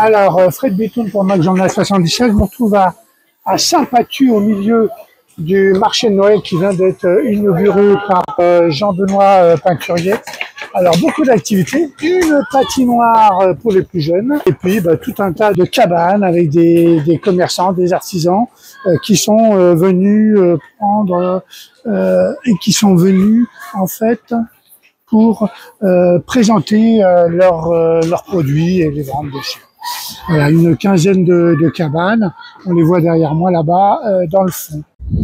Alors, Fred Bitoun pour Mac Journal 77, je me retrouve à Saint-Patu, au milieu du marché de Noël qui vient d'être inauguré par Jean-Benoît Peinturier. Alors, beaucoup d'activités, une patinoire pour les plus jeunes, et puis tout un tas de cabanes avec des commerçants, des artisans qui sont venus prendre et qui sont venus en fait pour présenter leurs produits et les vendre dessus. Voilà, une quinzaine de cabanes, on les voit derrière moi là-bas dans le fond.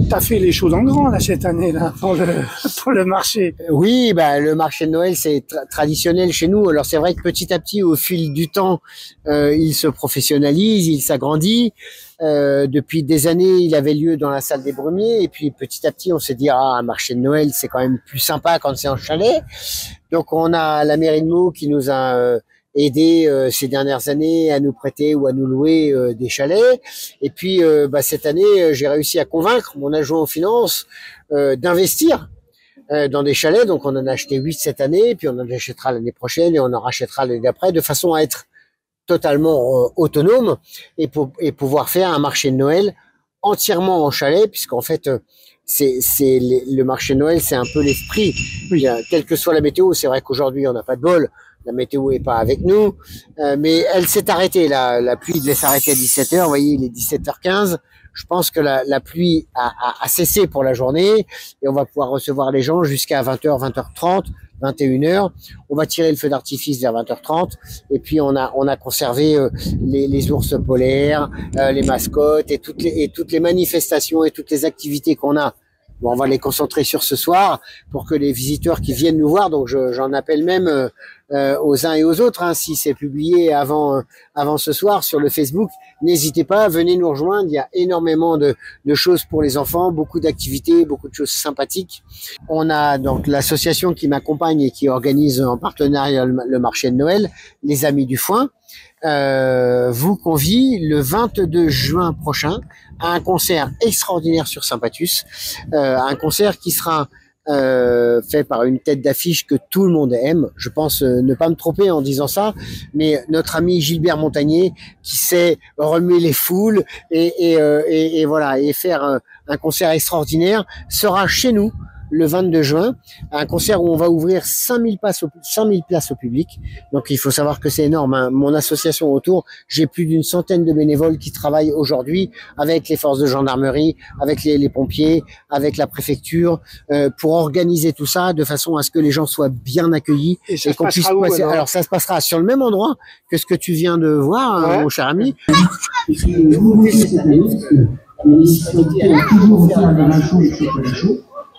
T'as fait les choses en grand là cette année là pour le marché. Oui, le marché de Noël c'est traditionnel chez nous. Alors c'est vrai que petit à petit, au fil du temps, il se professionnalise, il s'agrandit. Depuis des années, il avait lieu dans la salle des Brumiers, et puis petit à petit, on s'est dit un marché de Noël c'est quand même plus sympa quand c'est en chalet. Donc on a la mairie de Meaux qui nous a aider ces dernières années à nous prêter ou à nous louer des chalets. Et puis cette année, j'ai réussi à convaincre mon adjoint aux finances d'investir dans des chalets. Donc on en a acheté 8 cette année, puis on en achètera l'année prochaine et on en rachètera l'année d'après, de façon à être totalement autonome et pouvoir faire un marché de Noël entièrement en chalet, puisqu'en fait le marché de Noël, c'est un peu l'esprit. Oui, quelle que soit la météo, c'est vrai qu'aujourd'hui on n'a pas de bol, la météo est pas avec nous, mais elle s'est arrêtée. La pluie devait s'arrêter à 17h. Vous voyez, il est 17h15. Je pense que la pluie a cessé pour la journée et on va pouvoir recevoir les gens jusqu'à 20h, 20h30, 21h. On va tirer le feu d'artifice vers 20h30 et puis on a conservé les ours polaires, les mascottes et toutes les manifestations et toutes les activités qu'on a. Bon, on va les concentrer sur ce soir pour que les visiteurs qui viennent nous voir, donc j'en appelle même aux uns et aux autres, si c'est publié avant ce soir sur le Facebook, n'hésitez pas, venez nous rejoindre. Il y a énormément de choses pour les enfants, beaucoup d'activités, beaucoup de choses sympathiques. On a donc l'association qui m'accompagne et qui organise en partenariat le marché de Noël, les Amis du Foin, vous convie le 22 juin prochain à un concert extraordinaire sur Saint-Patus, un concert qui sera fait par une tête d'affiche que tout le monde aime. Je pense ne pas me tromper en disant ça, mais notre ami Gilbert Montagnier, qui sait remuer les foules et voilà, et faire un concert extraordinaire, sera chez nous le 22 juin, un concert où on va ouvrir 5000 places au public. Donc il faut savoir que c'est énorme, Mon association autour, j'ai plus d'une centaine de bénévoles qui travaillent aujourd'hui avec les forces de gendarmerie, avec les pompiers, avec la préfecture, pour organiser tout ça de façon à ce que les gens soient bien accueillis et qu'on puisse passer. Alors ça se passera sur le même endroit que ce que tu viens de voir, mon cher ami.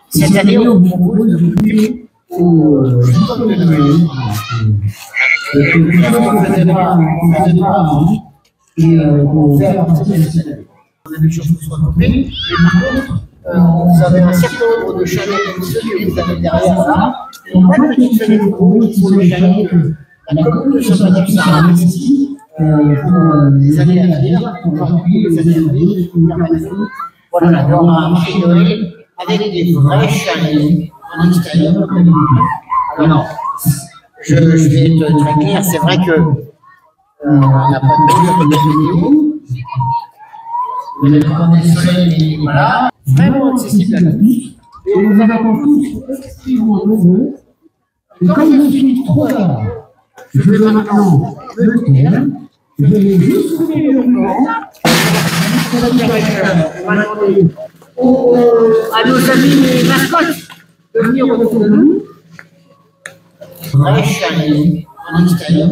Cette année, on vous propose de goûter au jour de Noël. Quelque chose qu'on ne faisait pas avant et qu'on fait à partir de cette année. On a des choses qui sont coupées, mais par contre, vous avez un certain nombre de chalets comme ceux que vous avez derrière là, qui n'ont pas de petites fenêtres pour vous, qui sont les chalets que la commune de Saint-Patus a investi pour les années à venir, pour aujourd'hui, les années à venir, pour permettre. Voilà, on a un marché de Noël avec des vrais chalets en extérieur. Alors, je vais être très clair, c'est vrai que on n'a pas de vidéo, on n'a pas de soleil, mais voilà, vraiment accessible à tous. Et nous avons tous extrêmement nombreux. Et comme je suis trop tard, je vais maintenant me taire, je vais juste couper le plan. On va demander à nos amis mascottes de venir autour de nous. Vrai chalet en extérieur.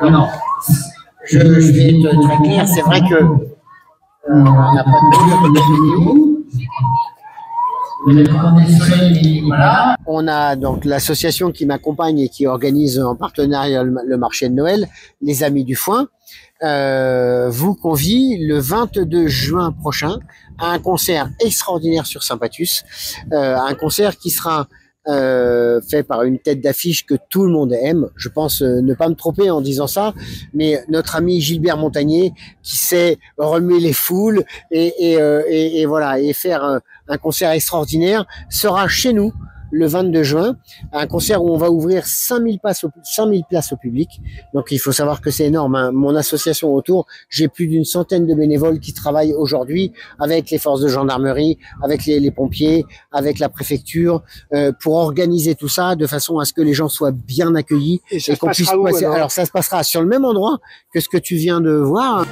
Alors, je vais être très clair, c'est vrai que on n'a pas de vidéo, on n'a pas de soleil, mais voilà. On a donc l'association qui m'accompagne et qui organise en partenariat le marché de Noël, les Amis du Foin, vous convie le 22 juin prochain à un concert extraordinaire sur Saint-Patus, un concert qui sera fait par une tête d'affiche que tout le monde aime. Je pense ne pas me tromper en disant ça, mais notre ami Gilbert Montagnier, qui sait remuer les foules et voilà, et faire un concert extraordinaire, sera chez nous le 22 juin, un concert où on va ouvrir 5000 places au public. Donc il faut savoir que c'est énorme, hein. Mon association autour, j'ai plus d'une centaine de bénévoles qui travaillent aujourd'hui avec les forces de gendarmerie, avec les pompiers, avec la préfecture, pour organiser tout ça de façon à ce que les gens soient bien accueillis Et ça et se qu'on puisse passera où, passer. alors Alors ça se passera sur le même endroit que ce que tu viens de voir.